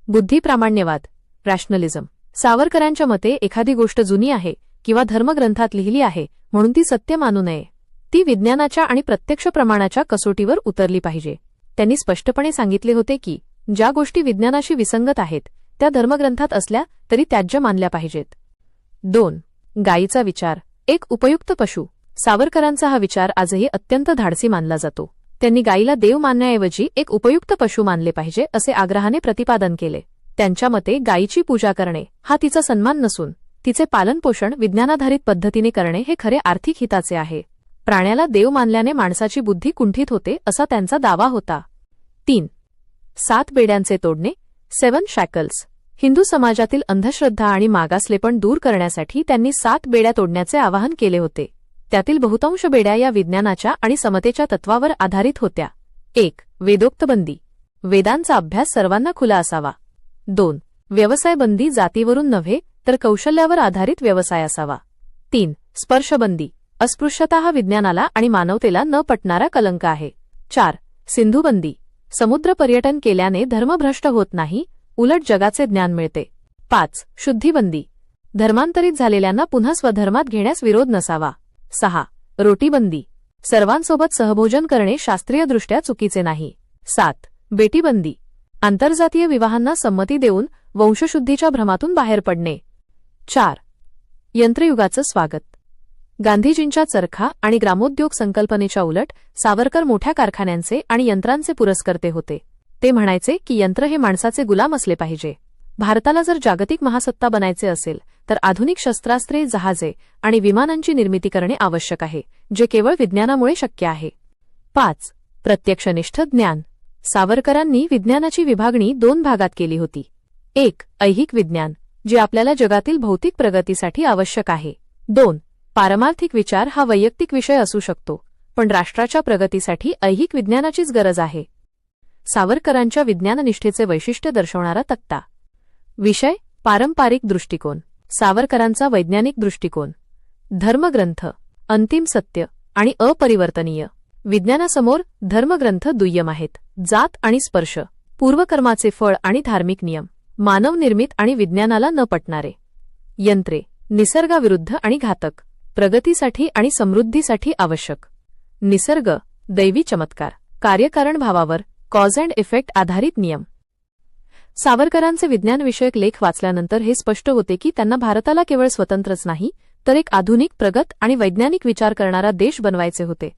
बुद्धिप्रामाण्यवाद, रॅशनलिझम. सावरकरांच्या मते एखादी गोष्ट जुनी आहे किंवा धर्मग्रंथात लिहिली आहे म्हणून ती सत्य मानू नये. ती विज्ञानाच्या आणि प्रत्यक्ष प्रमाणाच्या कसोटीवर उतरली पाहिजे. त्यांनी स्पष्टपणे सांगितले होते की ज्या गोष्टी विज्ञानाशी विसंगत आहेत त्या धर्मग्रंथात असल्या तरी त्याज्य मानल्या पाहिजेत. 2. गायीचा विचार, एक उपयुक्त पशु. सावरकरांचा हा विचार आजही अत्यंत धाडसी मानला जातो. त्यांनी गायीला देव मानण्याऐवजी एक उपयुक्त पशु मानले पाहिजे असे आग्रहाने प्रतिपादन केले. त्यांच्या मते गायीची पूजा करणे हा तिचा सन्मान नसून तिचे पालनपोषण विज्ञानाधारित पद्धतीने करणे हे खरे आर्थिक हिताचे आहे. प्राण्याला देव मानल्याने माणसाची बुद्धी कुंठित होते असा त्यांचा दावा होता. 3. 7 बेड्यांचे तोडणे, 7 शॅकल्स. हिंदू समाजातील अंधश्रद्धा आणि मागासलेपण दूर करण्यासाठी त्यांनी 7 बेड्या तोडण्याचे आवाहन केले होते. त्यातील बहुतांश बेड्या या विज्ञानाच्या आणि समतेच्या तत्वावर आधारित होत्या. 1. वेदोक्त बंदी, वेदांचा अभ्यास सर्वांना खुला असावा. 2. व्यवसाय बंदी, जातीवरून नव्हे तर कौशल्यावर आधारित व्यवसाय असावा. 3. स्पर्शबंदी, अस्पृश्यता हा विज्ञानाला आणि मानवतेला न पटणारा कलंक आहे. 4. सिंधुबंदी, समुद्र पर्यटन केल्याने धर्मभ्रष्ट होत नाही, उलट जगाचे ज्ञान मिळते. 5. शुद्धीबंदी, धर्मांतरित झालेल्यांना पुन्हा स्वधर्मात घेण्यास विरोध नसावा. 6. रोटीबंदी, सर्वांसोबत सहभोजन करणे शास्त्रीयदृष्ट्या चुकीचे नाही. 7. बेटीबंदी, आंतरजातीय विवाहांना संमती देऊन वंशशुद्धीच्या भ्रमातून बाहेर पडणे. 4. यंत्रयुगाचं स्वागत, गांधीजींच्या चरखा आणि ग्रामोद्योग संकल्पनेच्या उलट सावरकर मोठ्या कारखान्यांचे आणि यंत्रांचे पुरस्कर्ते होते. ते म्हणायचे की यंत्र हे माणसाचे गुलाम असले पाहिजे. भारताला जर जागतिक महासत्ता बनायचे असेल तर आधुनिक शस्त्रास्त्रे, जहाजे आणि विमानांची निर्मिती करणे आवश्यक आहे, जे केवळ विज्ञानामुळे शक्य आहे. 5. प्रत्यक्षनिष्ठ ज्ञान, सावरकरांनी विज्ञानाची विभागणी 2 भागात केली होती. 1. ऐहिक विज्ञान, जे आपल्याला जगातील भौतिक प्रगतीसाठी आवश्यक आहे. 2. पारमार्थिक विचार, हा वैयक्तिक विषय असू शकतो पण राष्ट्राच्या प्रगतीसाठी ऐहिक विज्ञानाचीच गरज आहे. सावरकरांच्या विज्ञाननिष्ठेचे वैशिष्ट्य दर्शवणारा तक्ता. विषय: पारंपारिक दृष्टिकोन, सावरकरांचा वैज्ञानिक दृष्टिकोन. धर्मग्रंथ, अंतिम सत्य आणि अपरिवर्तनीय. विज्ञानासमोर धर्मग्रंथ दुय्यम आहेत. जात आणि स्पर्श, पूर्वकर्माचे फळ आणि धार्मिक नियम, मानवनिर्मित आणि विज्ञानाला न पटणारे. यंत्रे, निसर्गाविरुद्ध आणि घातक, प्रगतीसाठी आणि समृद्धीसाठी आवश्यक. निसर्ग, दैवी चमत्कार, कार्यकारण भावावर कॉज अँड इफेक्ट आधारित नियम. सावरकरांचे विज्ञानविषयक लेख वाचल्यानंतर हे स्पष्ट होते की त्यांना भारताला केवळ स्वतंत्रच नाही तर एक आधुनिक, प्रगत आणि वैज्ञानिक विचार करणारा देश बनवायचे होते.